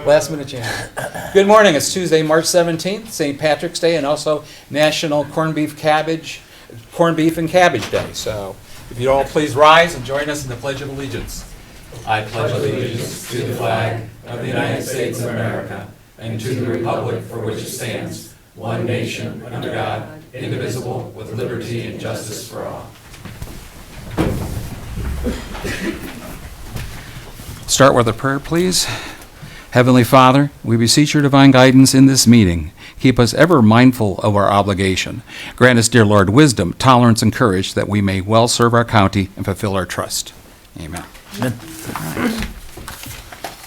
Last minute change. Good morning. It's Tuesday, March 17th, St. Patrick's Day, and also National Corned Beef and Cabbage Day. So if you'd all please rise and join us in the Pledge of Allegiance. I pledge allegiance to the flag of the United States of America and to the republic for which it stands, one nation, under God, indivisible, with liberty and justice for all. Start with a prayer, please. Heavenly Father, we beseech your divine guidance in this meeting. Keep us ever mindful of our obligation. Grant us, dear Lord, wisdom, tolerance, and courage that we may well serve our county and fulfill our trust. Amen. Amen. All right.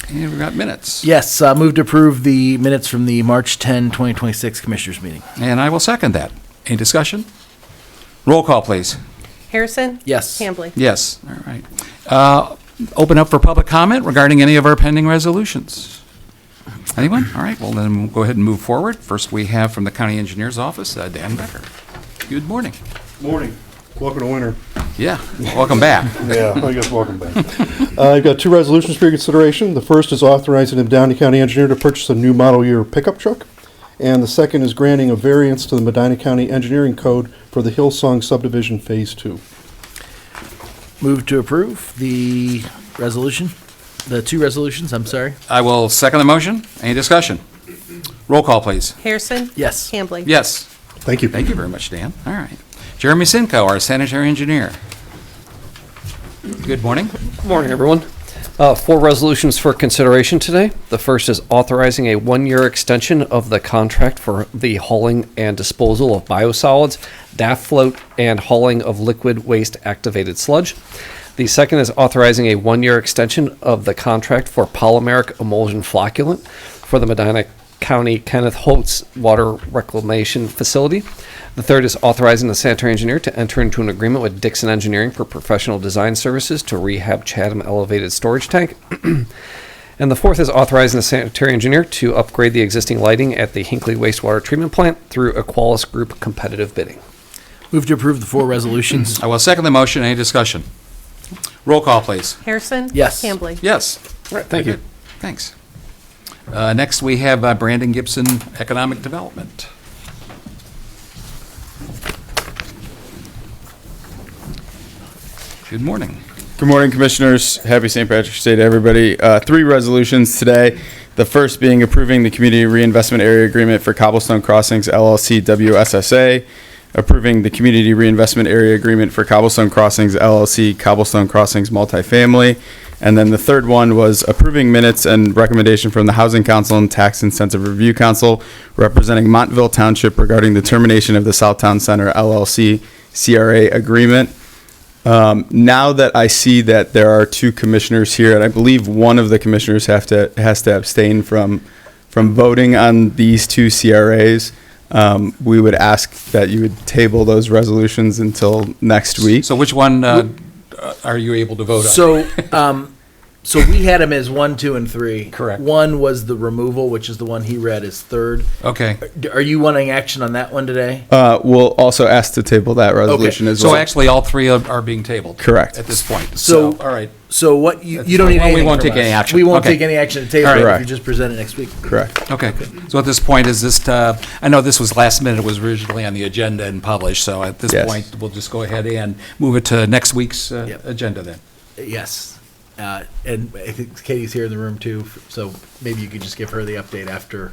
And we've got minutes. Yes, move to approve the minutes from the March 10, 2026 Commissioners meeting. And I will second that. Any discussion? Roll call, please. Harrison? Yes. Hambley? Yes. All right. Open up for public comment regarding any of our pending resolutions. Anyone? All right. Well, then we'll go ahead and move forward. First, we have from the County Engineer's Office, Dan Becker. Good morning. Morning. Welcome to winter. Yeah. Welcome back. Yeah, I guess welcome back. I've got two resolutions for your consideration. The first is authorizing the Medina County Engineer to purchase a new model year pickup truck. And the second is granting a variance to the Medina County Engineering Code for the Hillsong Subdivision Phase 2. Move to approve the resolution, the two resolutions, I'm sorry. I will second the motion. Any discussion? Roll call, please. Harrison? Yes. Hambley? Yes. Thank you. Thank you very much, Dan. All right. Jeremy Sinko, our sanitary engineer. Good morning. Good morning, everyone. Four resolutions for consideration today. The first is authorizing a one-year extension of the contract for the hauling and disposal of biosolids, DAF float, and hauling of liquid waste activated sludge. The second is authorizing a one-year extension of the contract for polymeric emulsion flocculant for the Medina County Kenneth Holtz Water Reclamation Facility. The third is authorizing the sanitary engineer to enter into an agreement with Dixon Engineering for professional design services to rehab Chatham Elevated Storage Tank. And the fourth is authorizing the sanitary engineer to upgrade the existing lighting at the Hinckley Wastewater Treatment Plant through Aqualis Group competitive bidding. Move to approve the four resolutions. I will second the motion. Any discussion? Roll call, please. Harrison? Yes. Hambley? Yes. All right, thank you. Thanks. Next, we have Brandon Gibson, Economic Development. Good morning. Good morning, Commissioners. Happy St. Patrick's Day to everybody. Three resolutions today. The first being approving the Community Reinvestment Area Agreement for Cobblestone Crossings LLC WSSA, approving the Community Reinvestment Area Agreement for Cobblestone Crossings LLC Cobblestone Crossings Multifamily, and then the third one was approving minutes and recommendation from the Housing Council and Tax Incentive Review Council representing Montville Township regarding the termination of the Southtown Center LLC CRA agreement. Now that I see that there are two commissioners here, and I believe one of the commissioners has to abstain from voting on these two CRAs, we would ask that you would table those resolutions until next week. So which one are you able to vote on? So we had him as 1, 2, and 3. Correct. One was the removal, which is the one he read as third. Okay. Are you wanting action on that one today? We'll also ask to table that resolution as well. So actually, all three are being tabled? Correct. At this point? So- all right. So what, you don't need Well, we anything won't from take any us. action. We won't Okay. take any action to table All it right. if you just present it next week. Correct. Okay. So at this point, is this, I know this was last minute, it was originally on the agenda and published, so at this Yes. point, we'll just go ahead and move it to next week's Yep. agenda then. Yes. And I think Katie's here in the room too, so maybe you could just give her the update after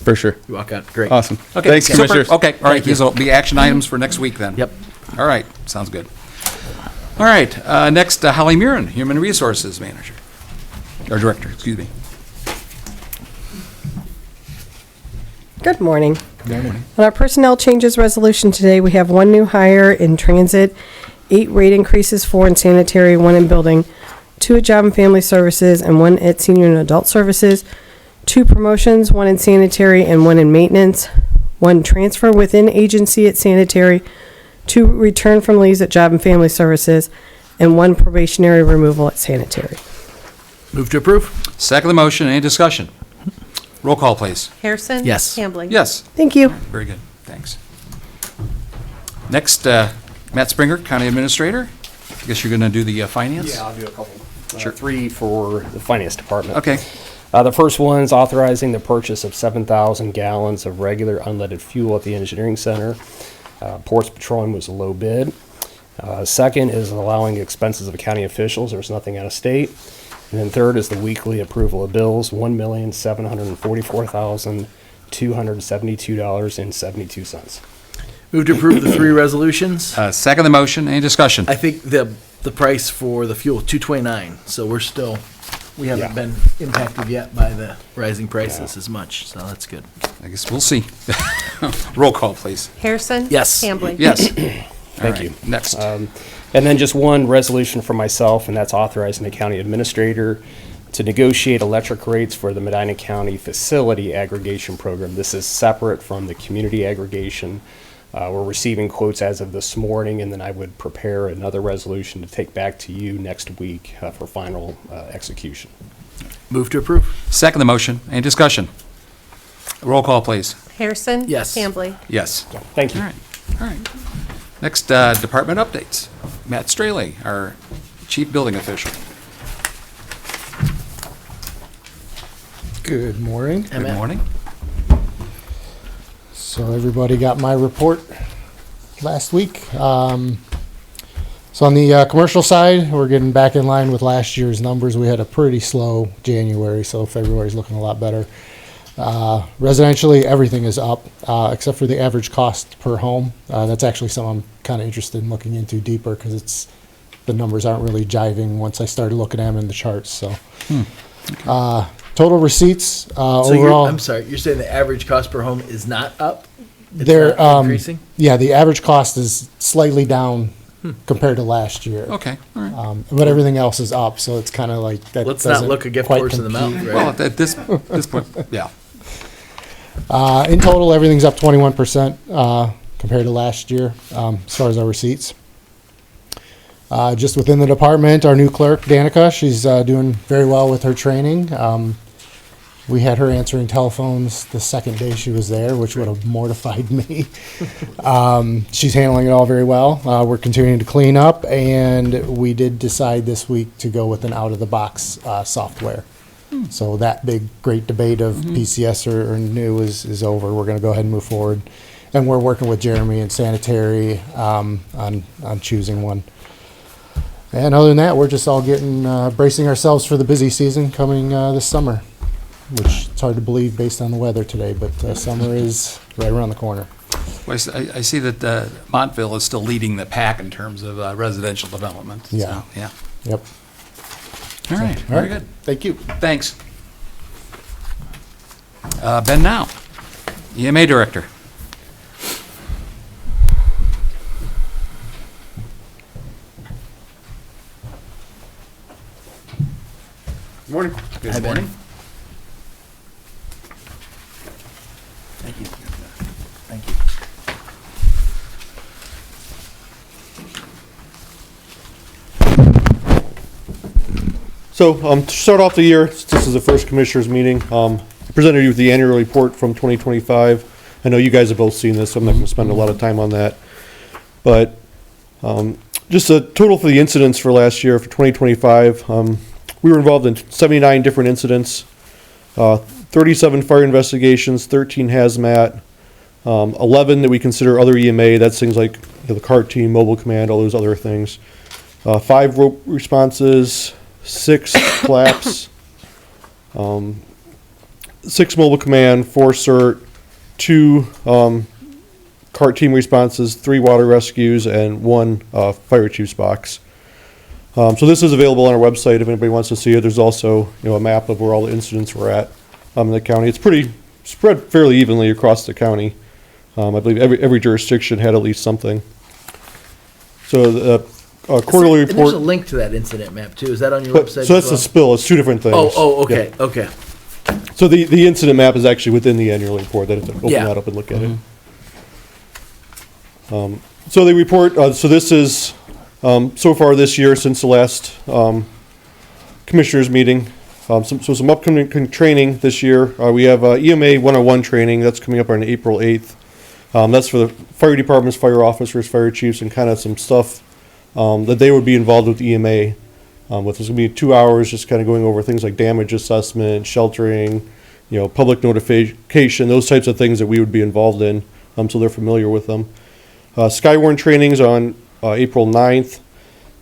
For sure. you walk out. Great. Awesome. Okay, Thanks, super. Commissioners. Okay, all right, Thank you. these will be action items for next week then? Yep. All right, sounds good. All right, next, Holly Murin, Human Resources Manager, or Director, excuse me. Good morning. Good morning. On our personnel changes resolution today, we have one new hire in transit, 8 rate increases, 4 in sanitary, 1 in building, 2 at job and family services, and 1 at senior and adult services, 2 promotions, 1 in sanitary and 1 in maintenance, 1 transfer within agency at sanitary, 2 return from leaves at job and family services, and 1 probationary removal at sanitary. Move to approve? Second the motion, any discussion? Roll call, please. Harrison? Yes. Hambley? Yes. Thank you. Very good, thanks. Next, Matt Springer, County Administrator. I guess you're going to do the finance? Yeah, I'll do a couple. Sure. 3 for the finance department. Okay. The first one is authorizing the purchase of 7,000 gallons of regular unleaded fuel at the engineering center. Ports Petroleum was a low bid. Second is allowing expenses of county officials. There's nothing out of state. And then third is the weekly approval of bills, $1,744,272.72. Move to approve the three resolutions. Second the motion. Any discussion? I think the price for the fuel, $2.29, so we haven't been impacted yet by the rising prices as much, so that's good. I guess we'll see. Roll call, please. Harrison? Yes. Hambley? Yes. Thank you. Next. And then just one resolution for myself, and that's authorizing the county administrator to negotiate electric rates for the Medina County Facility Aggregation Program. This is separate from the community aggregation. We're receiving quotes as of this morning, and then I would prepare another resolution to take back to you next week for final execution. Move to approve. Second the motion. Any discussion? Roll call, please. Harrison? Yes. Hambley? Yes. Thank you. All right. All right. Next, department updates. Matt Straley, our chief building official. Good morning. Good Matt. morning. So everybody got my report last week. So on the commercial side, we're getting back in line with last year's numbers. We had a pretty slow January, so February's looking a lot better. Residentially, everything is up, except for the average cost per home. That's actually something I'm kind of interested in looking into deeper because the numbers aren't really jiving once I started looking at them in the charts. So, total receipts So overall. I'm sorry, you're saying the average cost per home is not up? It's They're not increasing? Yeah, the average cost is slightly down compared to last year. Okay. All right. But everything else is up, so it's kind of like that. Let's not doesn't look a gift quite horse in the mouth, compute. Well, right? at this point, yeah. In total, everything's up 21% compared to last year as far as our receipts. Just within the department, our new clerk, Danica, she's doing very well with her training. We had her answering telephones the second day she was there, which would have mortified me. She's handling it all very well. We're continuing to clean up, and we did decide this week to go with an out-of-the-box software. So that big, great debate of PCS or new is over. We're going to go ahead and move forward. And we're working with Jeremy and Sanitary on choosing one. And other than that, we're just all getting bracing ourselves for the busy season coming this summer, which it's hard to believe based on the weather today, but summer is right around the corner. Well, I see that Montville is still leading the pack in terms of residential development. Yeah. So, yeah. Yep. All right. Very good. Thank you. Thanks. Ben Now, EMA Director. Morning. Good Hi, Ben. morning. Thank you. Thank you. So, to start off the year, this is the first commissioners meeting. I presented you with the annual report from 2025. I know you guys have both seen this, so I'm not going to spend a lot of time on that. But just a total for the incidents for last year, for 2025, we were involved in 79 different incidents, 37 fire investigations, 13 hazmat, 11 that we consider other EMA. That's things like the CART team, mobile command, all those other things. 5 rope responses, 6 flaps, 6 mobile command, 4 CERT, 2 CART team responses, 3 water rescues, and 1 fire chief's box. So this is available on our website if anybody wants to see it. There's also a map of where all the incidents were at in the county. It's pretty spread fairly evenly across the county. I believe every jurisdiction had at least something. So the quarterly And there's a report. link to that incident map too. Is that on your But, website? so that's as the well? spill. It's 2 different things. Oh, okay, Yeah. okay. So the incident map is actually within the annual report. That open Yeah. that up and look at it. So they report. So this is so far this year since the last commissioners meeting. Some upcoming training this year. We have EMA 101 training that's coming up on April 8th. That's for the fire departments, fire officers, fire chiefs, and kind of some stuff that they would be involved with EMA With this, gonna be 2 hours, just kind of going over things like damage assessment, sheltering, public notification, those types of things that we would be involved in, so they're familiar with them. Skywarn trainings on April 9th.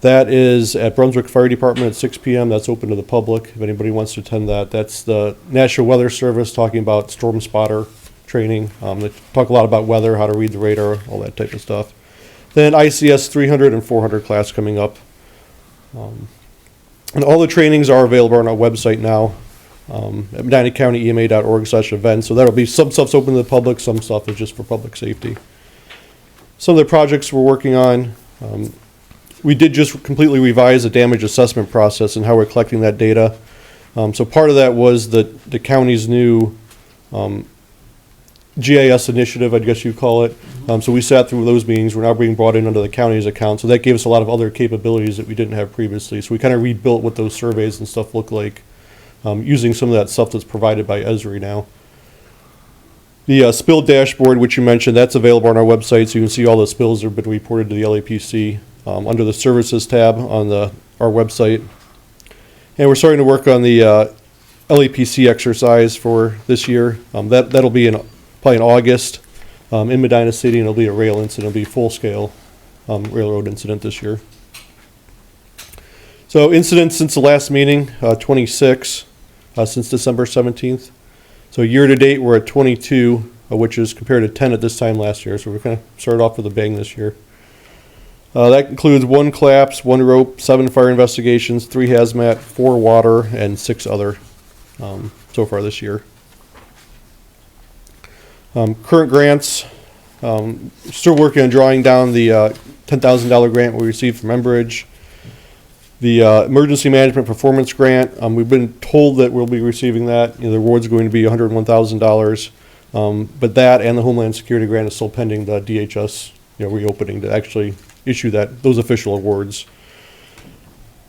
That is at Brunswick Fire Department at 6 p.m. That's open to the public if anybody wants to attend that. That's the National Weather Service talking about storm spotter training. They talk a lot about weather, how to read the radar, all that type of stuff. Then ICS 300 and 400 class coming up. And all the trainings are available on our website now at medinacountyema.org/events. So that'll be some stuff's open to the public, some stuff is just for public safety. Some of the projects we're working on, we did just completely revise the damage assessment process and how we're collecting that data. So part of that was the county's new GIS initiative, I guess you'd call it. So we sat through those meetings. We're now being brought in under the county's account. So that gave us a lot of other capabilities that we didn't have previously. So we kind of rebuilt what those surveys and stuff look like, using some of that stuff that's provided by Esri now. The spill dashboard, which you mentioned, that's available on our website, so you can see all the spills that have been reported to the LAPC under the services tab on our website. And we're starting to work on the LAPC exercise for this year. That'll be probably in August in Medina City, and it'll be a rail incident. It'll be a full-scale railroad incident this year. So incidents since the last meeting, 26 since December 17th. So year to date, we're at 22, which is compared to 10 at this time last year. So we're kind of started off with a bang this year. That includes 1 collapse, 1 rope, 7 fire investigations, 3 hazmat, 4 water, and 6 other so far this year. Current grants, still working on drawing down the $10,000 grant we received from Enbridge. The Emergency Management Performance Grant, we've been told that we'll be receiving that. The award's going to be $101,000. But that and the Homeland Security Grant is still pending the DHS reopening to actually issue those official awards.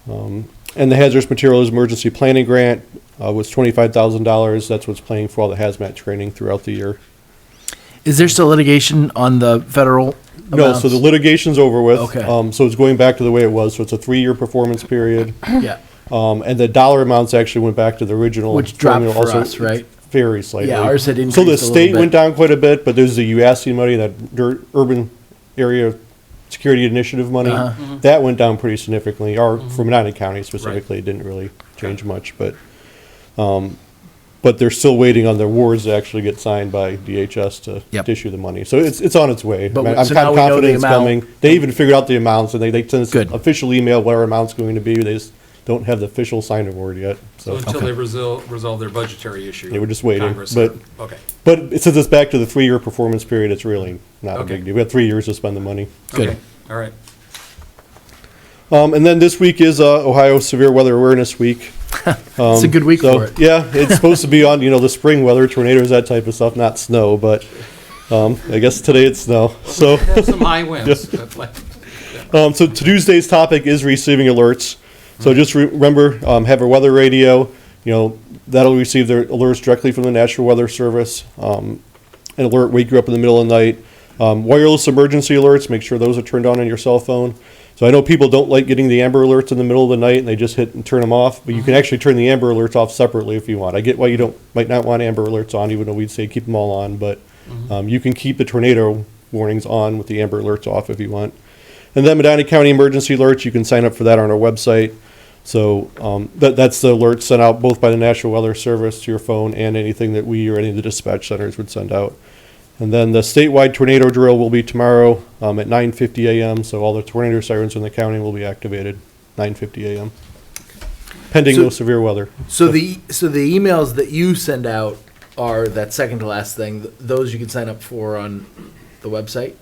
And the Hazardous Materials Emergency Planning Grant was $25,000. That's what's paying for all the hazmat training throughout the year. Is there still litigation on the federal No, amounts? so the litigation's over with. Okay. So it's going back to the way it was. So it's a 3-year performance period. Yeah, And the dollar amounts actually went back to the original. which dropped formula for also. us, right? Very slightly. Yeah, ours had increased So a the little state bit. went down quite a bit, but there's the UASC money, that urban area security initiative money. Uh-huh. That went down pretty significantly. For Medina County specifically, it didn't really change much, but they're still waiting on the awards to actually get signed by DHS to issue the money. So it's on its way. But I'm so kind now of we know confident the it's amount. coming. They even figured out the amounts, and they sent us Good. an official email what our amount's going to be. They just don't have the official signed award yet. So until they resolve their budgetary issue. They were just waiting, Congress, but- okay. But since it's back to the 3-year performance period, it's really not a Okay. big deal. We have 3 years to spend the money. Good. Okay, all right. And then this week is Ohio Severe Weather Awareness Week. It's a good week So, for it. yeah, it's supposed to be on, the spring weather, tornadoes, that type of stuff, not snow, but I guess today it's snow. So, Have some high winds. But like- so Tuesday's topic is receiving alerts. So just remember, have a weather radio, that'll receive their alerts directly from the National Weather Service. An alert wake you up in the middle of the night. Wireless emergency alerts, make sure those are turned on your cell phone. So I know people don't like getting the Amber Alerts in the middle of the night and they just hit and turn them off, but you can actually turn the Amber Alerts off separately if you want. I get why you might not want Amber Alerts on, even though we'd say keep them all on, but you can keep the tornado warnings on with the Amber Alerts off if you want. And then Medina County Emergency Alerts, you can sign up for that on our website. So that's the alert sent out both by the National Weather Service to your phone and anything that we or any of the dispatch centers would send out. And then the statewide tornado drill will be tomorrow at 9:50 a.m. So all the tornado sirens in the county will be activated 9:50 a.m. Pending no severe weather. So the emails that you send out are that second to last thing. Those you can sign up for on the website.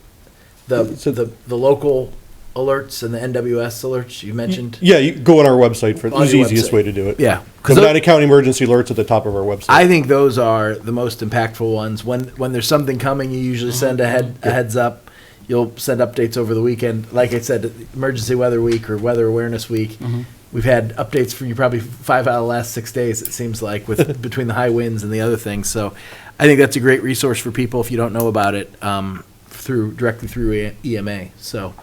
The local alerts and the NWS alerts you mentioned. Yeah, you go on our website for On it's the your easiest website. way to do it. Yeah, The because Medina County Emergency Alerts at the top of our website. I think those are the most impactful ones. When there's something coming, you usually send a heads up. You'll send updates over the weekend. Like I said, Emergency Weather Week or Weather Awareness Week. We've had updates for you probably 5 out of the last 6 days, it seems like, with between the high winds and the other things. So I think that's a great resource for people if you don't know about it directly through EMA. So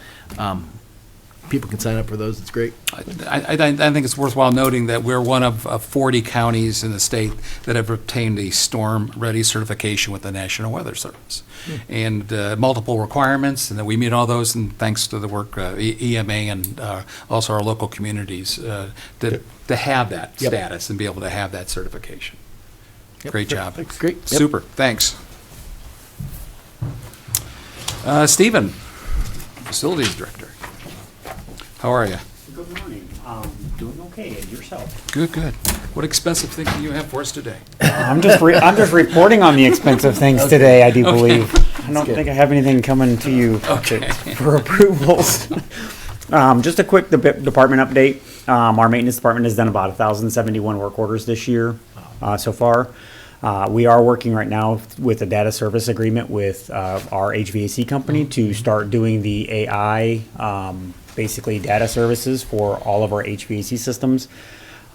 people can sign up for those. It's great. I think it's worthwhile noting that we're one of 40 counties in the state that have obtained a storm-ready certification with the National Weather Service. And multiple requirements, and that we meet all those, and thanks to the work EMA and also our local communities to have that Yep. status and be able to have that certification. Yep. Great job. Great. Yep. Super, thanks. Stephen, Facilities Director. How are you? Good morning. Doing okay, and yourself? Good, good. What expensive thing do you have for us today? I'm just reporting on the expensive things today, I do believe. I don't think I have anything coming to you for approvals. Just a quick department update. Our maintenance department has done about 1,071 work orders this year so far. We are working right now with a data service agreement with our HVAC company to start doing the AI, basically data services for all of our HVAC systems.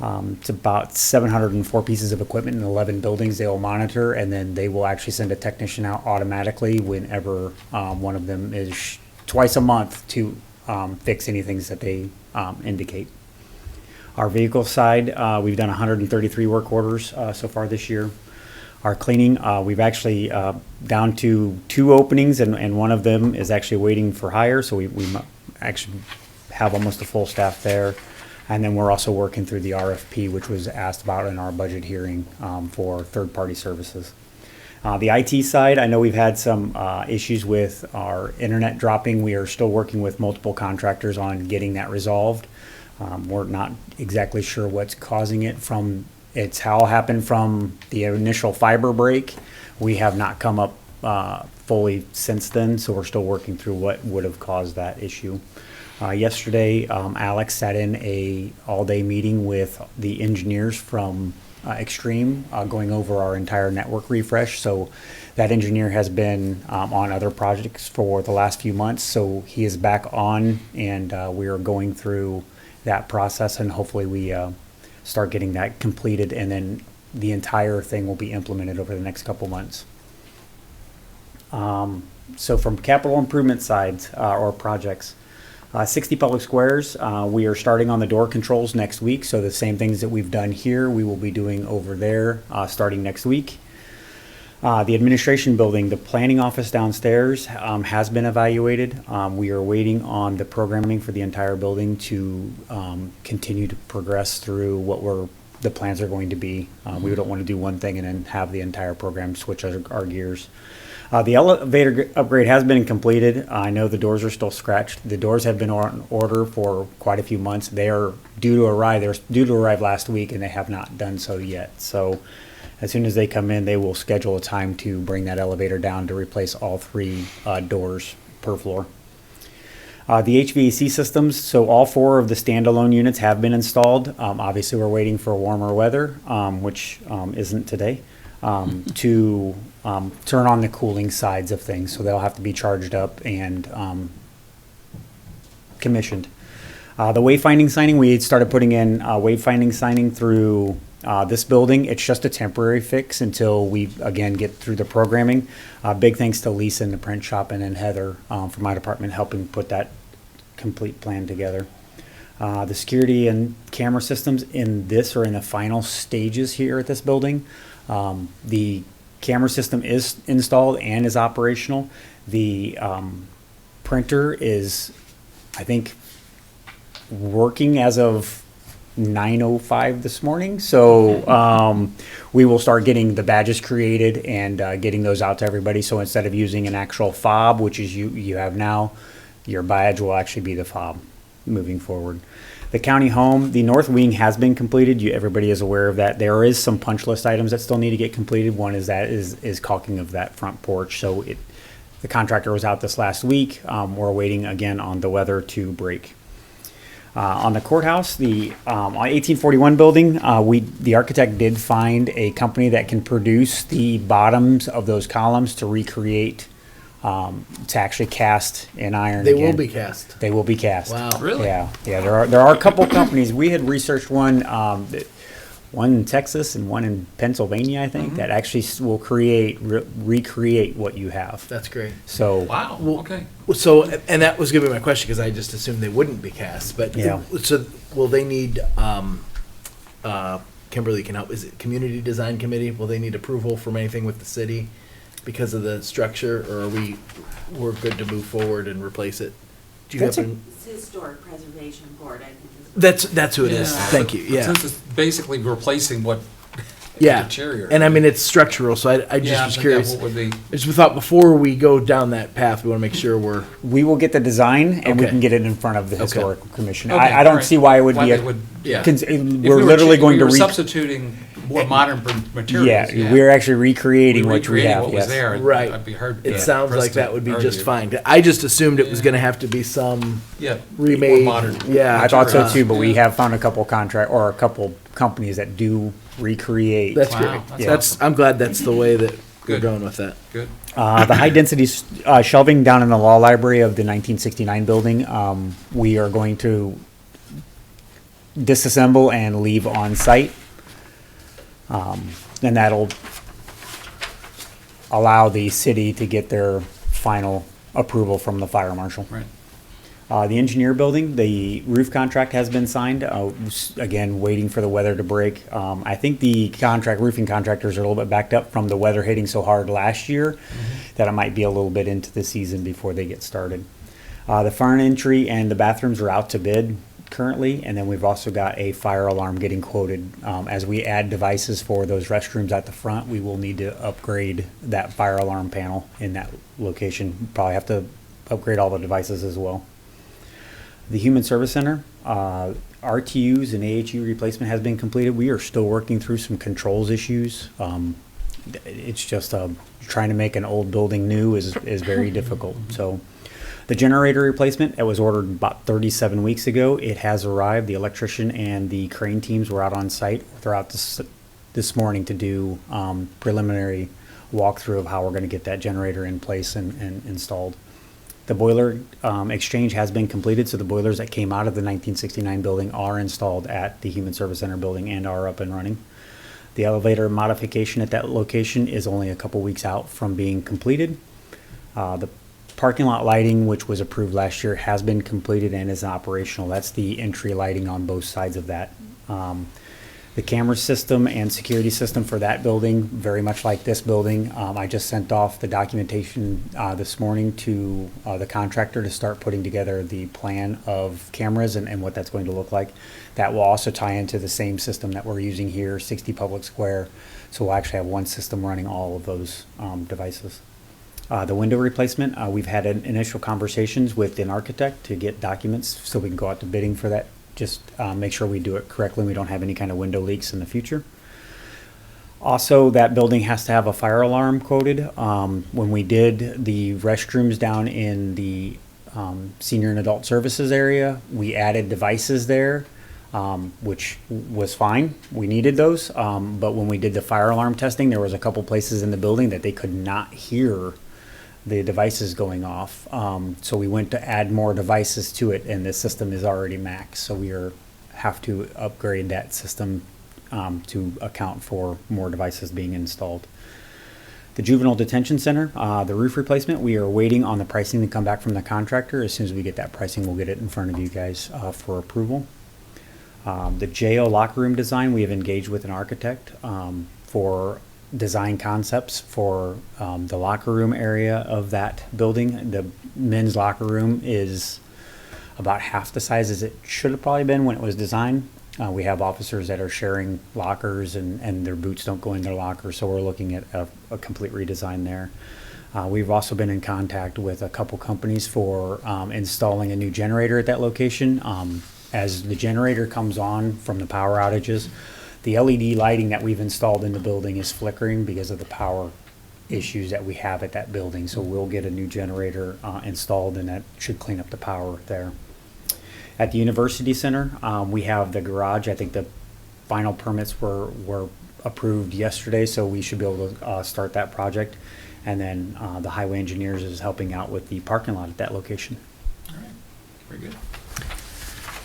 It's about 704 pieces of equipment in 11 buildings they will monitor, and then they will actually send a technician out automatically whenever one of them is twice a month to fix anything that they indicate. Our vehicle side, we've done 133 work orders so far this year. Our cleaning, we've actually down to 2 openings, and one of them is actually waiting for hire, so we actually have almost a full staff there. And then we're also working through the RFP, which was asked about in our budget hearing for third-party services. The IT side, I know we've had some issues with our internet dropping. We are still working with multiple contractors on getting that resolved. We're not exactly sure what's causing it from. It's how it happened from the initial fiber break. We have not come up fully since then, so we're still working through what would have caused that issue. Yesterday, Alex sat in a all-day meeting with the engineers from Extreme, going over our entire network refresh. So that engineer has been on other projects for the last few months, so he is back on, and we are going through that process, and hopefully we start getting that completed, and then the entire thing will be implemented over the next couple months. So from capital improvement sides or projects, 60 public squares, we are starting on the door controls next week. So the same things that we've done here, we will be doing over there starting next week. The administration building, the planning office downstairs has been evaluated. We are waiting on the programming for the entire building to continue to progress through what the plans are going to be. We don't want to do one thing and then have the entire program switch our gears. The elevator upgrade has been completed. I know the doors are still scratched. The doors have been on order for quite a few months. They are due to arrive. They're due to arrive last week, and they have not done so yet. So as soon as they come in, they will schedule a time to bring that elevator down to replace all 3 doors per floor. The HVAC systems, so all 4 of the standalone units have been installed. Obviously, we're waiting for warmer weather, which isn't today, to turn on the cooling sides of things. So they'll have to be charged up and commissioned. The wayfinding signing, we had started putting in wayfinding signing through this building. It's just a temporary fix until we, again, get through the programming. Big thanks to Lisa in the print shop and then Heather from my department helping put that complete plan together. The security and camera systems in this are in the final stages here at this building. The camera system is installed and is operational. The printer is, I think, working as of 9:05 this morning. So we will start getting the badges created and getting those out to everybody. So instead of using an actual fob, which is you have now, your badge will actually be the fob moving forward. The county home, the north wing has been completed. Everybody is aware of that. There is some punch list items that still need to get completed. One is caulking of that front porch. So the contractor was out this last week. We're waiting again on the weather to break. On the courthouse, the 1841 building, the architect did find a company that can produce the bottoms of those columns to recreate, to actually cast and iron They again. will be cast. They will be cast. Wow. Really? Yeah. There are a couple companies. We had researched one. one in Texas and one in Pennsylvania, I think, that actually will recreate what you have. That's great. So Wow, Well, okay. So, and that was gonna be my question, because I just assumed they wouldn't be cast, but, Yeah. so, will they need, Kimberly can help, is it Community Design Committee, will they need approval from anything with the city because of the structure, or we're good to move forward and replace it? Do you That's happen? It's Historic Preservation Board, I think. That's who it is, thank you, But yeah, Since it's basically replacing what yeah. deteriorated. And I mean, it's structural, so I just Yeah, was but curious. What would be? Just we thought before we go down that path, we wanna make sure we're, we will get the design and we Okay. can get it in front of the Okay. Historical Commission. Okay, I don't alright. see why it would Why be they a, would- yeah. If we we're literally going to we were re, substituting more modern materials. yeah, we're actually recreating what we Recreating have, what was yes. there. Right. I'd be hard. It sounds pressed like to that would be just argue. fine. I just assumed it was gonna have to be some Yeah. remade, More modern. yeah. I thought so uh, too, but we Yeah. have found a couple companies that do recreate. That's Wow, great. that's That's, I'm glad that's the way that we're Good. going with that. Good. The high-density shelving down in the law library of the 1969 building, we are going to disassemble and leave on site. And that'll allow the city to get their final approval from the fire marshal. Right. The engineer building, the roof contract has been signed. Again, waiting for the weather to break. I think the roofing contractors are a little bit backed up from the weather hitting so hard last year that it might be a little bit into the season before they get started. The fire entry and the bathrooms are out to bid currently, and then we've also got a fire alarm getting quoted. As we add devices for those restrooms at the front, we will need to upgrade that fire alarm panel in that location. Probably have to upgrade all the devices as well. The Human Service Center, RTUs and AHU replacement has been completed. We are still working through some controls issues. It's just trying to make an old building new is very difficult. So the generator replacement, it was ordered about 37 weeks ago. It has arrived. The electrician and the crane teams were out on site. They're out this morning to do preliminary walkthrough of how we're going to get that generator in place and installed. The boiler exchange has been completed, so the boilers that came out of the 1969 building are installed at the Human Service Center building and are up and running. The elevator modification at that location is only a couple weeks out from being completed. The parking lot lighting, which was approved last year, has been completed and is operational. That's the entry lighting on both sides of that. The camera system and security system for that building, very much like this building. I just sent off the documentation this morning to the contractor to start putting together the plan of cameras and what that's going to look like. That will also tie into the same system that we're using here, 60 Public Square. So we'll actually have one system running all of those devices. The window replacement, we've had initial conversations with an architect to get documents so we can go out to bidding for that. Just make sure we do it correctly and we don't have any kind of window leaks in the future. Also, that building has to have a fire alarm quoted. When we did the restrooms down in the senior and adult services area, we added devices there, which was fine. We needed those. But when we did the fire alarm testing, there was a couple places in the building that they could not hear the devices going off. So we went to add more devices to it, and the system is already max. So we have to upgrade that system to account for more devices being installed. The Juvenile Detention Center, the roof replacement, we are waiting on the pricing to come back from the contractor. As soon as we get that pricing, we'll get it in front of you guys for approval. The jail locker room design, we have engaged with an architect for design concepts for the locker room area of that building. The men's locker room is about half the size as it should have probably been when it was designed. We have officers that are sharing lockers and their boots don't go in their locker, so we're looking at a complete redesign there. We've also been in contact with a couple companies for installing a new generator at that location. As the generator comes on from the power outages, the LED lighting that we've installed in the building is flickering because of the power issues that we have at that building. So we'll get a new generator installed, and that should clean up the power there. At the University Center, we have the garage. I think the final permits were approved yesterday, so we should be able to start that project. And then the highway engineers is helping out with the parking lot at that location. All right. Very good.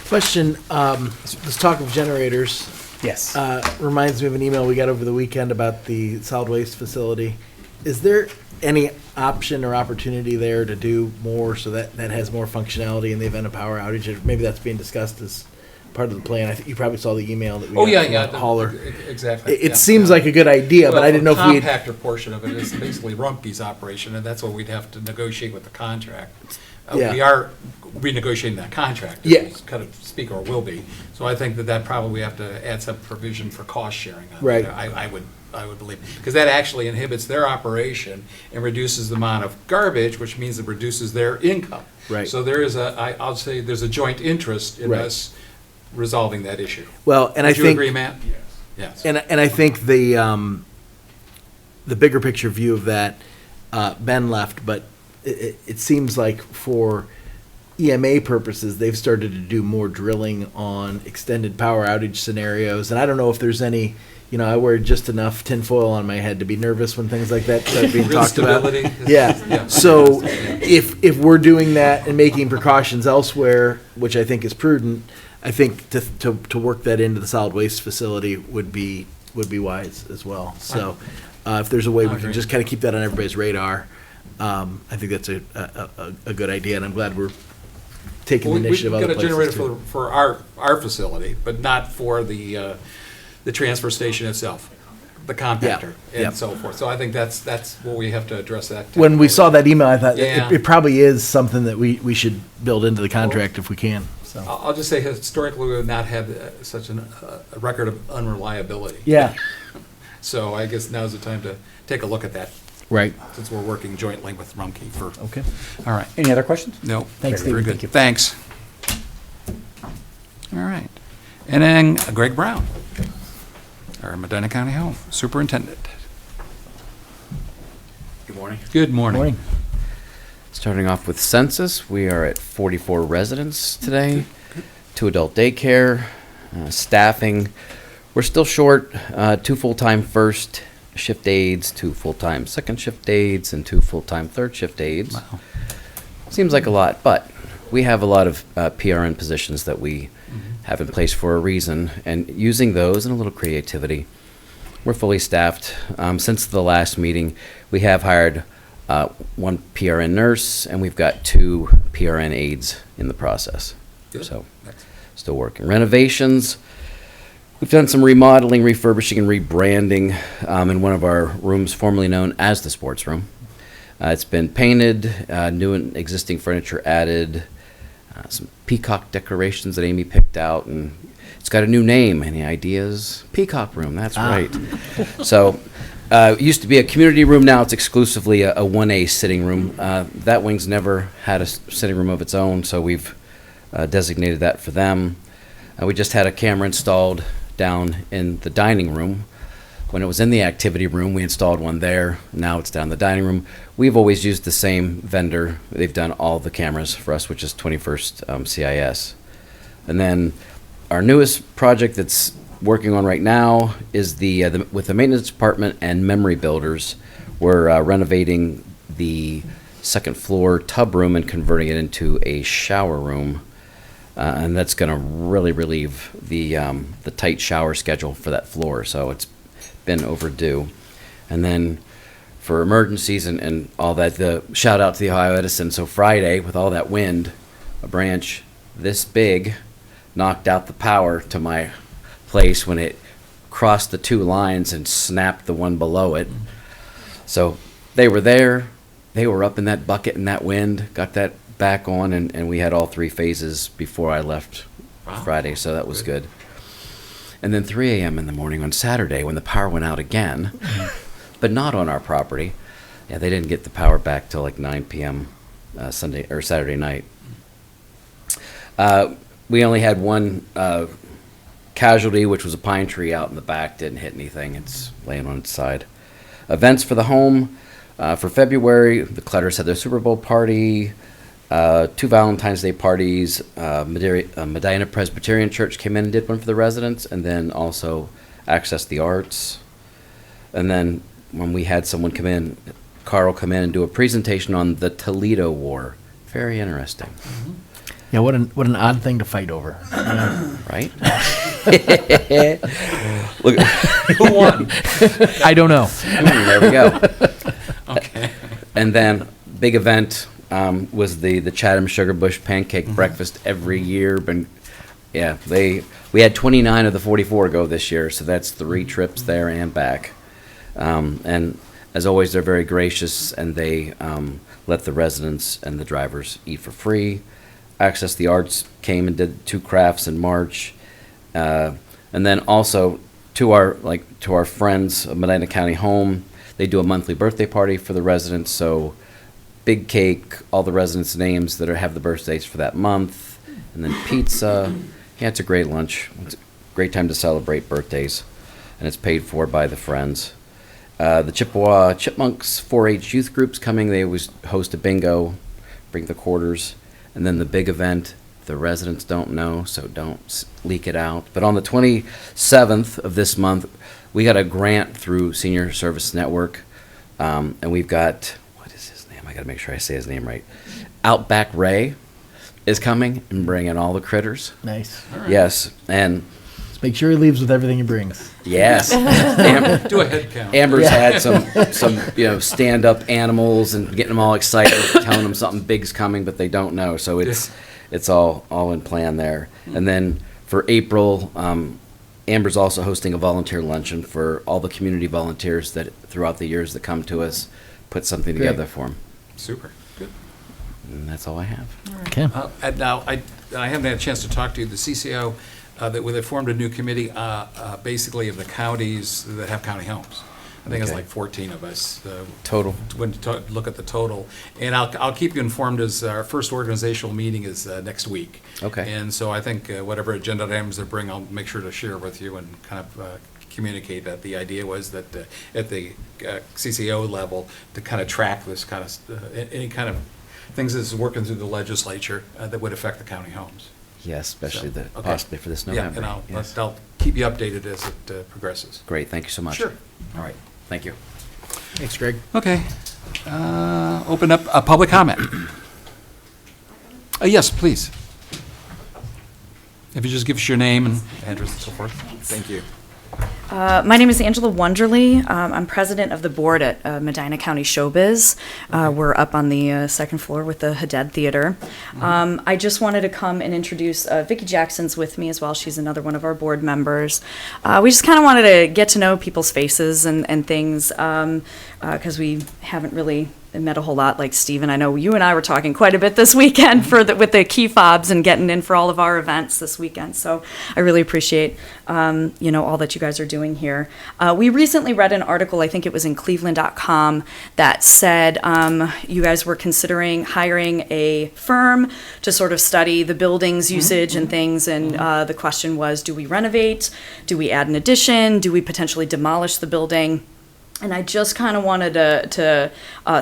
Question, let's talk of generators. Yes. Reminds me of an email we got over the weekend about the solid waste facility. Is there any option or opportunity there to do more so that that has more functionality in the event of power outage? Or maybe that's being discussed as part of the plan. I think you probably saw the email that we Oh, got yeah, from yeah. the hauler. Exactly. It yeah, seems yeah. like a good idea, but I didn't know if we The had. compactor portion of it is basically Rumpke's operation, and that's what we'd have to negotiate with the contract. Yeah. We are renegotiating that contract. Yeah. As we kind of speak, or will be. So I think that probably we have to add some provision for cost sharing. on Right. that. I would believe, because that actually inhibits their operation and reduces the amount of garbage, which means it reduces their income. Right. So there is I'll say there's a joint interest in Right. us resolving that issue. Well, and I Would you think. agree, Matt? Yes. And I think the bigger picture view of that, Ben left, but it seems like for EMA purposes, they've started to do more drilling on extended power outage scenarios. And I don't know if there's any, I wear just enough tinfoil on my head to be nervous when things like that start being Real talked about. stability. Yeah. Yeah. So if we're doing that and making precautions elsewhere, which I think is prudent, I think to work that into the solid waste facility would be wise as well. So if there's a way we can just kind of keep that on everybody's radar, I think that's a good idea, and I'm glad we're taking the initiative We've other got a places generator too. for our facility, but not for the transfer station itself, the compactor Yeah. and so forth. So I think that's what we have to address that. When we saw that email, I thought Yeah. it probably is something that we should build into the contract if we can. So I'll just say historically, we have not had such a record of unreliability. yeah, So I guess now's the time to take a look at that, right. since we're working jointly with Rumpke for, Okay. all right. Any other questions? No. Thanks, Very Steve. good. Thank you. Thanks. All right. And then Greg Brown, our Medina County Home Superintendent. Good morning. Good morning. Morning. Starting off with census, we are at 44 residents today, 2 adult daycare, staffing. We're still short 2 full-time first shift aides, 2 full-time second shift aides, and 2 full-time third shift aides. Wow. Seems like a lot, but we have a lot of PRN positions that we have in place for a reason, and using those and a little creativity, we're fully staffed. Since the last meeting, we have hired 1 PRN nurse, and we've got 2 PRN aides in the process. Good. So, still working. Renovations, we've done some remodeling, refurbishing, and rebranding in one of our rooms formerly known as the sports room. It's been painted, new and existing furniture added, some peacock decorations that Amy picked out, and it's got a new name. Any ideas? Peacock Room, that's right. So, it used to be a community room, now it's exclusively a 1A sitting room. That wing's never had a sitting room of its own, so we've designated that for them. We just had a camera installed down in the dining room. When it was in the activity room, we installed one there. Now it's down in the dining room. We've always used the same vendor. They've done all the cameras for us, which is 21st CIS. And then our newest project that's working on right now is with the maintenance department and memory builders. We're renovating the second floor tub room and converting it into a shower room. And that's going to really relieve the tight shower schedule for that floor. So it's been overdue. And then for emergencies and all that, the shout out to the Ohio Edison. So Friday, with all that wind, a branch this big knocked out the power to my place when it crossed the 2 lines and snapped the one below it. So they were there. They were up in that bucket in that wind, got that back on, and we had all 3 phases before I left Friday, so that was good. And then 3 a.m. in the morning on Saturday when the power went out again, but not on our property. Yeah, they didn't get the power back till like 9 p.m. Sunday or Saturday night. We only had 1 casualty, which was a pine tree out in the back. Didn't hit anything. It's laying on its side. Events for the home. For February, the Clutters had their Super Bowl party, 2 Valentine's Day parties. Medina Presbyterian Church came in and did one for the residents, and then also Access the Arts. And then when we had someone come in, Carl come in and do a presentation on the Toledo War. Very interesting. Yeah, what an odd thing to fight over. Right? Look, Who won? I don't know. there we go. Okay. And then big event was the Chatham Sugar Bush Pancake Breakfast every year. We had 29 of the 44 go this year, so that's 3 trips there and back. And as always, they're very gracious, and they let the residents and the drivers eat for free. Access the Arts came and did 2 crafts in March, and then also to our friends of Medina County Home, they do a monthly birthday party for the residents. So big cake, all the residents' names that have the birthdays for that month, and then pizza. Yeah, it's a great lunch. It's a great time to celebrate birthdays, and it's paid for by the friends. The Chippewa Chipmunks 4-H youth groups coming. They always host a bingo, bring the quarters, and then the big event. The residents don't know, so don't leak it out. But on the 27th of this month, we got a grant through Senior Service Network, and we've got, what is his name? I got to make sure I say his name right. Outback Ray is coming and bringing all the critters. Nice. Yes, and Just make sure he leaves with everything he brings. yes, Do a head count. Amber's had some stand-up animals and getting them all excited, telling them something big's coming, but they don't know. So it's all in plan there. And then for April, Amber's also hosting a volunteer luncheon for all the community volunteers that throughout the years that come to us, put something Great. together for them. Super. Good. And that's all I have. Okay. And now, I haven't had a chance to talk to you. The CCO, they formed a new committee, basically of the counties that have county homes. I think it's Okay. like 14 of us. Total. When to look at the total. And I'll keep you informed as our first organizational meeting is next week. Okay. And so I think whatever agenda items they bring, I'll make sure to share with you and kind of communicate that. The idea was that at the CCO level, to kind of track this kind of, any kind of things that's working through the legislature that would affect the county homes. Yes, especially So, okay. possibly for this November. Yeah, and Yes. I'll keep you updated as it progresses. Great, thank you so much. Sure. All right, thank you. Thanks, Greg. Okay. Open up a public comment. Yes, please. If you just give us your name and address and so forth. Thank you. My name is Angela Wonderly. I'm president of the board at Medina County Showbiz. We're up on the second floor with the Haddad Theater. I just wanted to come and introduce Vicki Jackson's with me as well. She's another one of our board members. We just kind of wanted to get to know people's faces and things because we haven't really met a whole lot. Like Stephen, I know you and I were talking quite a bit this weekend with the key fobs and getting in for all of our events this weekend. So I really appreciate all that you guys are doing here. We recently read an article, I think it was in Cleveland.com, that said you guys were considering hiring a firm to sort of study the building's usage and things. And the question was, do we renovate? Do we add an addition? Do we potentially demolish the building? And I just kind of wanted to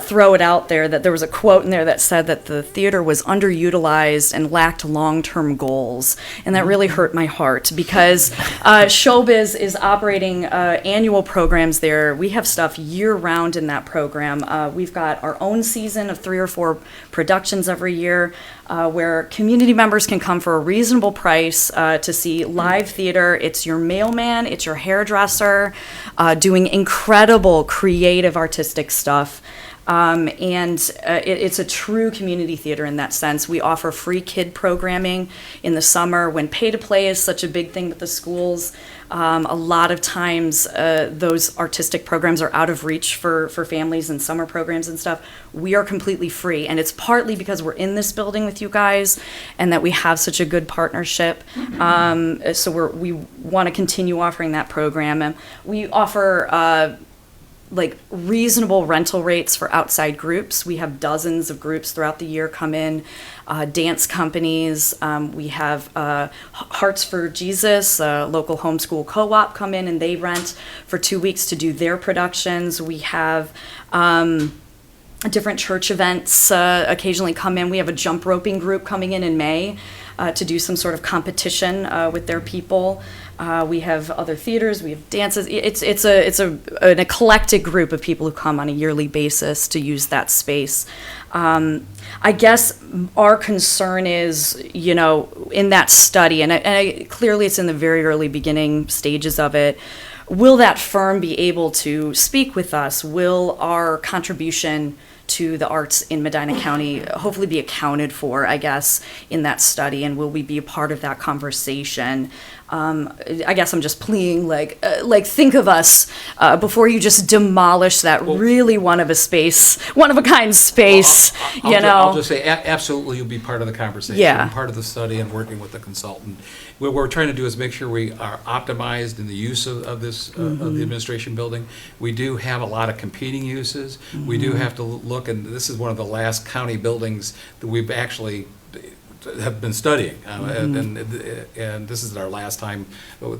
throw it out there that there was a quote in there that said that the theater was underutilized and lacked long-term goals. And that really hurt my heart because Showbiz is operating annual programs there. We have stuff year-round in that program. We've got our own season of 3 or 4 productions every year where community members can come for a reasonable price to see live theater. It's your mailman, it's your hairdresser, doing incredible creative artistic stuff. It's a true community theater in that sense. We offer free kid programming in the summer when pay to play is such a big thing with the schools. A lot of times those artistic programs are out of reach for families and summer programs and stuff. We are completely free, and it's partly because we're in this building with you guys and that we have such a good partnership. So we want to continue offering that program. And we offer reasonable rental rates for outside groups. We have dozens of groups throughout the year come in, dance companies. We have Hearts for Jesus, a local homeschool co-op, come in and they rent for 2 weeks to do their productions. We have different church events occasionally come in. We have a jump roping group coming in May to do some sort of competition with their people. We have other theaters, we have dances. It's an eclectic group of people who come on a yearly basis to use that space. I guess our concern is, you know, in that study, and clearly it's in the very early beginning stages of it, will that firm be able to speak with us? Will our contribution to the arts in Medina County hopefully be accounted for, I guess, in that study, and will we be a part of that conversation? I guess I'm just pleading, like think of us before you just demolish that really one of a kind space. I'll just say, absolutely, you'll be part of the conversation, Yeah. part of the study, and working with the consultant. What we're trying to do is make sure we are optimized in the use of this, of the administration building. We do have a lot of competing uses. We do have to look, and this is one of the last county buildings that we've actually have been studying, and this is our last time.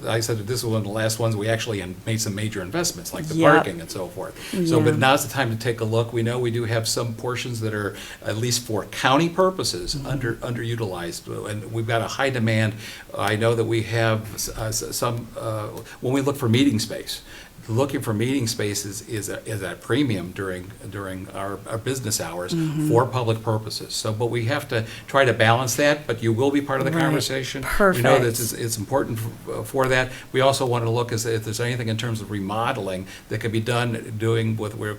I said that this was one of the last ones we actually made some major investments, like the Yep. parking and so forth. So, Yeah. but now's the time to take a look. We know we do have some portions that are, at least for county purposes, underutilized, and we've got a high demand. I know that we have some, when we look for meeting space, looking for meeting spaces is at premium during our business hours for public purposes. So, but we have to try to balance that, but you will be part of the Right. conversation. Perfect. We know that it's important for that. We also want to look as if there's anything in terms of remodeling that could be done doing with where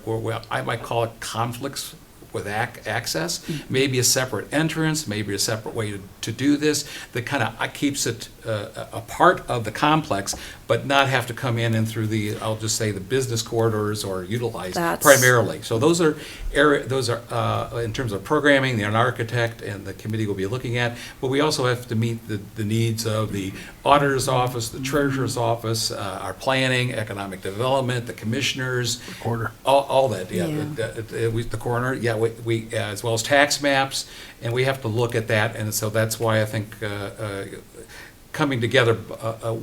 I might call it conflicts with access, maybe a separate entrance, maybe a separate way to do this, that kind of keeps it a part of the complex, but not have to come in and through the, I'll just say, the business corridors or utilized primarily. So those are in terms of programming, an architect and the committee will be looking at, but we also have to meet the needs of the auditor's office, the treasurer's office, our planning, economic development, the commissioners. Recorder. All that, Yeah. the coroner, we as well as tax maps, and we have to look at that, and so that's why I think coming together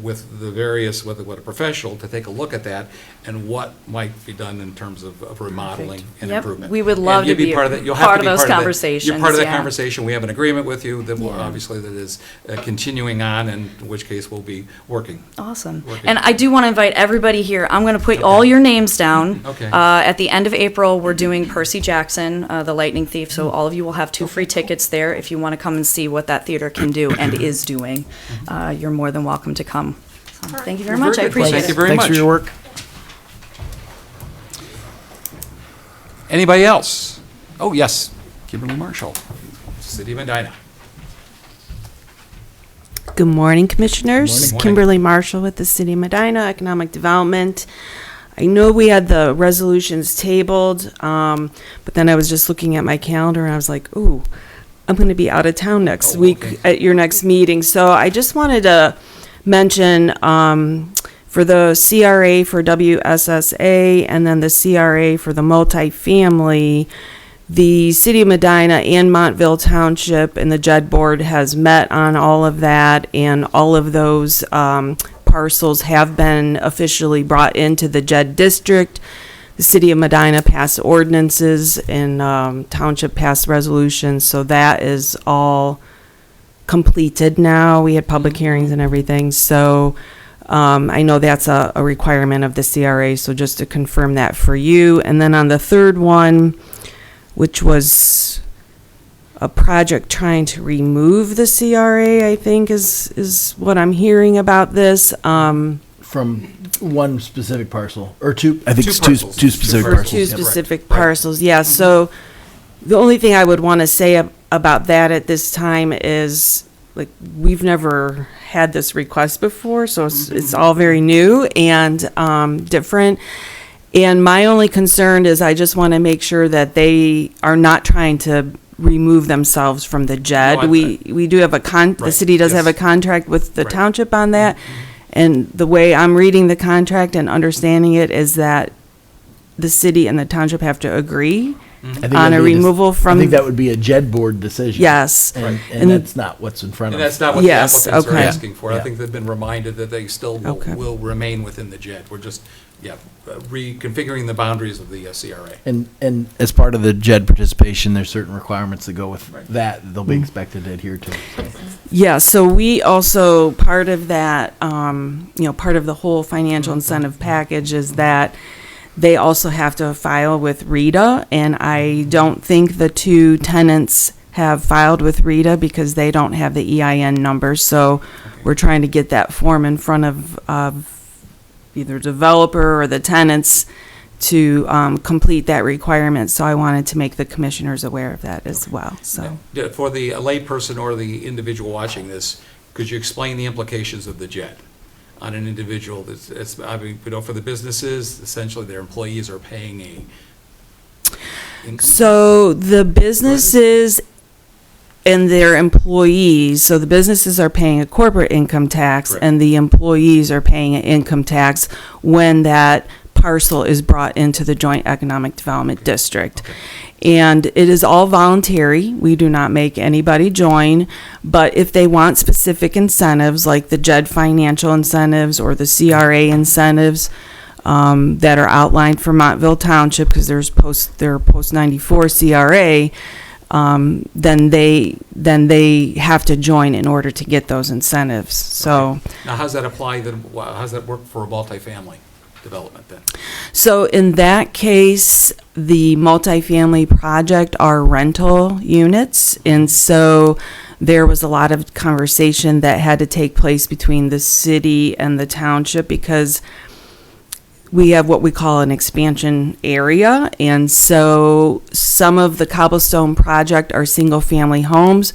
with the various, with a professional to take a look at that and what might be done in terms of remodeling and Yep. improvement. We would And love to you'd be part of that. You'll part have to of be those part of that. conversations, You're part of that yeah. conversation. We have an agreement with you that will, Yeah. obviously, that is continuing on, in which case we'll be working. Awesome. Working. And I do want to invite everybody here. I'm going to put all your names down. Okay. At the end of April, we're doing Percy Jackson, the Lightning Thief, so all of you will have 2 free tickets there if you want to come and see what that theater can do and is doing. You're more than welcome to come. So, thank you very much. I good. appreciate Thank it. you very Thanks much. for your work. Anybody else? Oh, yes, Kimberly Marshall, City of Medina. Good morning, Commissioners. Morning. Kimberly Marshall with the City of Medina Economic Development. I know we had the resolutions tabled, but then I was just looking at my calendar and I was like, ooh, I'm going to be out of town next week at your next meeting. So I just wanted to mention for the CRA for WSSA and then the CRA for the multifamily, the City of Medina and Montville Township and the JED Board has met on all of that, and all of those parcels have been officially brought into the JED district. The City of Medina passed ordinances and Township passed resolutions, so that is all completed now. We had public hearings and everything, so I know that's a requirement of the CRA, so just to confirm that for you. And then on the third one, which was a project trying to remove the CRA, I think is what I'm hearing about this. From one specific parcel, or two, I think Two it's parcels. two specific Two For parcels. two Yep. specific Right. parcels, yeah. So the only thing I would want to say about that at this time is, like, we've never had this request before, so it's all very new and different. And my only concern is I just want to make sure that they are not trying to remove themselves from the JED. No, We do have the Right, city does yes. have a contract with the Right. township on that. And the way I'm reading the contract and understanding it is that the city and the township have to agree I think on that'd a be removal from. I think that would be a JED board decision. Yes. And, And- and that's not what's in front And of that's us. not what the Yes, applicants are okay. asking for. I Yeah. think they've been reminded that they still Okay. will remain within the JED. We're just reconfiguring the boundaries of the CRA. And as part of the JED participation, there's certain requirements that go with that they'll be expected to adhere to. So. Yeah, so we also, part of that, part of the whole financial incentive package is that they also have to file with RETA, and I don't think the two tenants have filed with RETA because they don't have the EIN numbers. So we're trying to get that form in front of either developer or the tenants to complete that requirement. So I wanted to make the commissioners aware of that as well. So For the layperson or the individual watching this, could you explain the implications of the JED on an individual? I mean, for the businesses, essentially their employees are paying So the businesses and their employees, so the businesses are paying a corporate income tax, Correct. and the employees are paying an income tax when that parcel is brought into the Joint Economic Development District. And it is all voluntary. We do not make anybody join, but if they want specific incentives, like the JED financial incentives or the CRA incentives, that are outlined for Montville Township, because there are post 94 CRA, then they have to join in order to get those incentives. So Now, how's that apply? How's that work for a multifamily development then? So in that case, the multifamily project are rental units, and so there was a lot of conversation that had to take place between the city and the township because we have what we call an expansion area, and so some of the cobblestone project are single-family homes,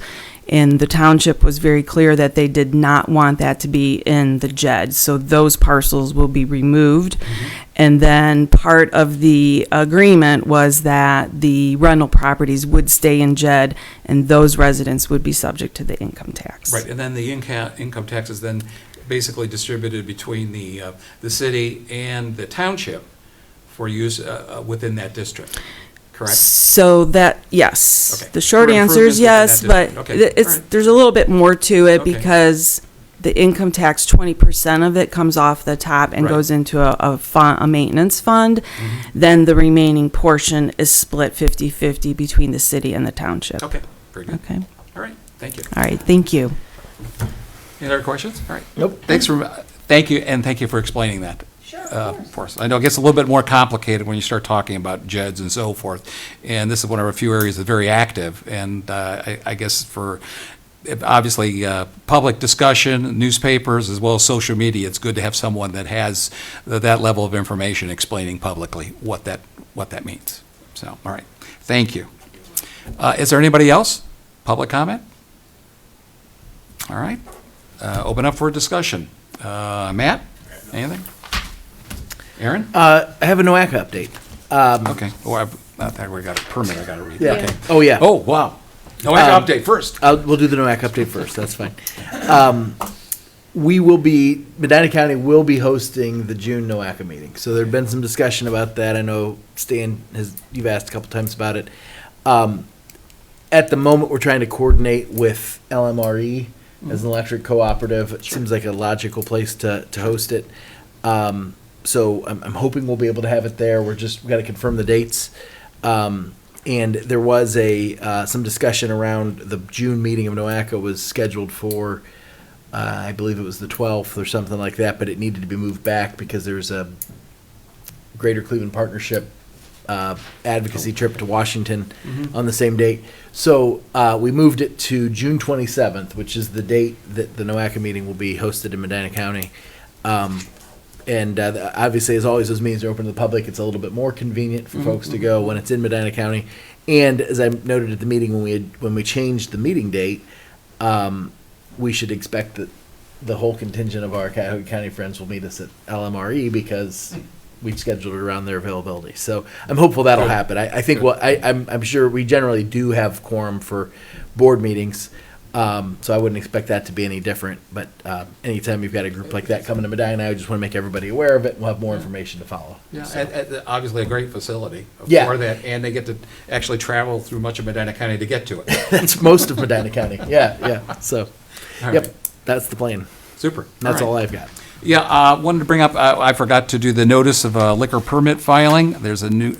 and the township was very clear that they did not want that to be in the JED, so those parcels will be removed. And then part of the agreement was that the rental properties would stay in JED, and those residents would be subject to the income tax. Right, and then the income tax is then basically distributed between the city and the township for use within that district, correct? So that, yes. Okay. The short For answer is improvements yes, within that but district. Okay. it's, All right. there's a little bit more to it Okay. because the income tax, 20% of it comes off the top and Right. goes into a maintenance fund. Then the remaining portion is split 50-50 between the city and the township. Okay, very good. Okay. All right, thank you. All right, thank you. Any other questions? All right. Nope. Thank you for explaining that. Sure, for us. I know it gets a little bit more complicated when you start talking about JEDs and so forth, and this is one of a few areas that's very active, and I guess for, obviously, public discussion, newspapers, as well as social media, it's good to have someone that has that level of information explaining publicly what that means. So, all right, thank you. Is there anybody else? Public comment? All right. Open up for a discussion. Matt, anything? Aaron? I have a NOACA update. Okay. Oh, I thought we got a permit I got to read. Yeah. Okay. Oh, yeah. Oh, wow. NOACA update first. We'll do the NOAC update first. That's fine. Medina County will be hosting the June NOACA meeting. So there'd been some discussion about that. I know Stan you've asked a couple times about it. At the moment, we're trying to coordinate with LMRE as an electric cooperative. It seems like a logical place to host it. So I'm hoping we'll be able to have it there. We got to confirm the dates. And there was some discussion around the June meeting of NOACA was scheduled for, I believe it was the 12th or something like that, but it needed to be moved back because there's a Greater Cleveland Partnership advocacy trip to Washington on the same date. So we moved it to June 27th, which is the date that the NOACA meeting will be hosted in Medina County. And obviously, as always, those meetings are open to the public. It's a little bit more convenient for folks to go when it's in Medina County. And as I noted at the meeting, when we changed the meeting date, we should expect that the whole contingent of our Cuyahoga County friends will meet us at LMRE because we scheduled it around their availability. So I'm hopeful that'll happen. I think I'm sure we generally do have quorum for board meetings. So I wouldn't expect that to be any different, but anytime you've got a group like that coming to Medina, I just want to make everybody aware of it and we'll have more information to follow. Yeah, So. obviously a great facility Yeah. for that, and they get to actually travel through much of Medina County to get to it. That's most of Medina County. Yeah. So, All yep, right. that's the plan. Super. That's all right. I've got. Yeah, wanted to bring up, I forgot to do the notice of liquor permit filing. There's a new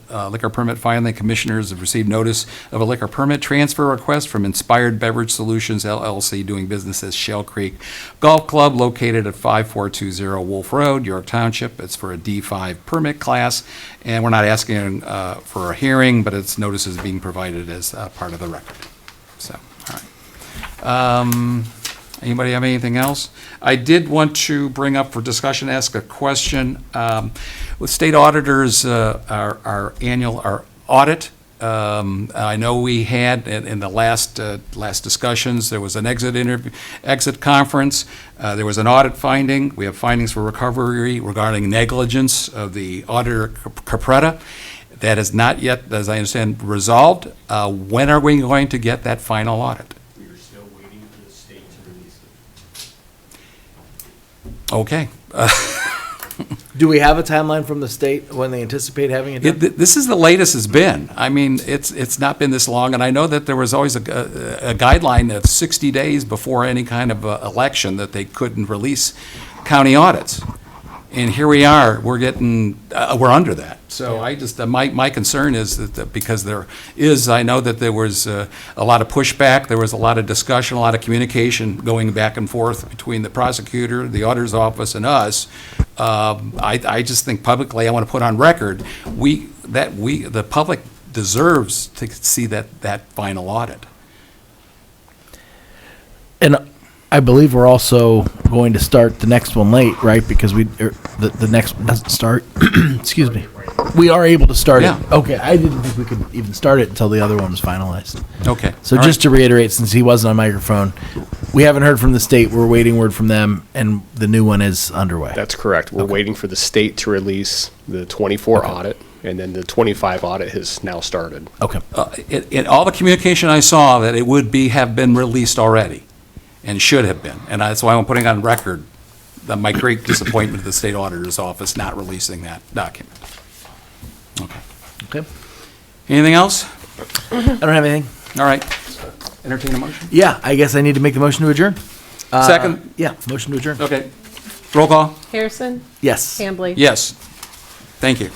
liquor permit filing. Commissioners have received notice of a liquor permit transfer request from Inspired Beverage Solutions LLC, doing business as Shell Creek Golf Club, located at 5420 Wolf Road, York Township. It's for a D5 permit class, and we're not asking for a hearing, but its notice is being provided as part of the record. So, all right. Anybody have anything else? I did want to bring up for discussion, ask a question. With state auditors, our annual audit, I know we had in the last discussions, there was an exit conference. There was an audit finding. We have findings for recovery regarding negligence of the auditor Capretta. That is not yet, as I understand, resolved. When are we going to get that final audit? Okay. Do we have a timeline from the state when they anticipate having it done? This is the latest it's been. I mean, it's not been this long, and I know that there was always a guideline of 60 days before any kind of election that they couldn't release county audits. And here we are, we're under that. So I just, my concern is that because there is, I know that there was a lot of pushback, there was a lot of discussion, a lot of communication going back and forth between the prosecutor, the auditor's office, and us. I just think publicly, I want to put on record, the public deserves to see that final audit. And I believe we're also going to start the next one late, right? Because the next one doesn't start. Excuse me. We are able to start Yeah. it. Okay, I didn't think we could even start it until the other one was finalized. Okay. So All just to reiterate, since he wasn't on microphone, we haven't heard from the state. We're waiting word from them, and the new one is underway. That's correct. We're waiting for the state to release the 24 audit, and then the 25 audit has now started. Okay. In all the communication I saw, that it would have been released already, and should have been. And that's why I'm putting on record my great disappointment of the state auditor's office not releasing that document. Okay. Okay. Anything else? I don't have anything. All right. Entertain a motion? Yeah, I guess I need to make the motion to adjourn. Second? Yeah, motion to adjourn. Okay. Roll call? Harrison? Yes. Hambley? Yes. Thank you.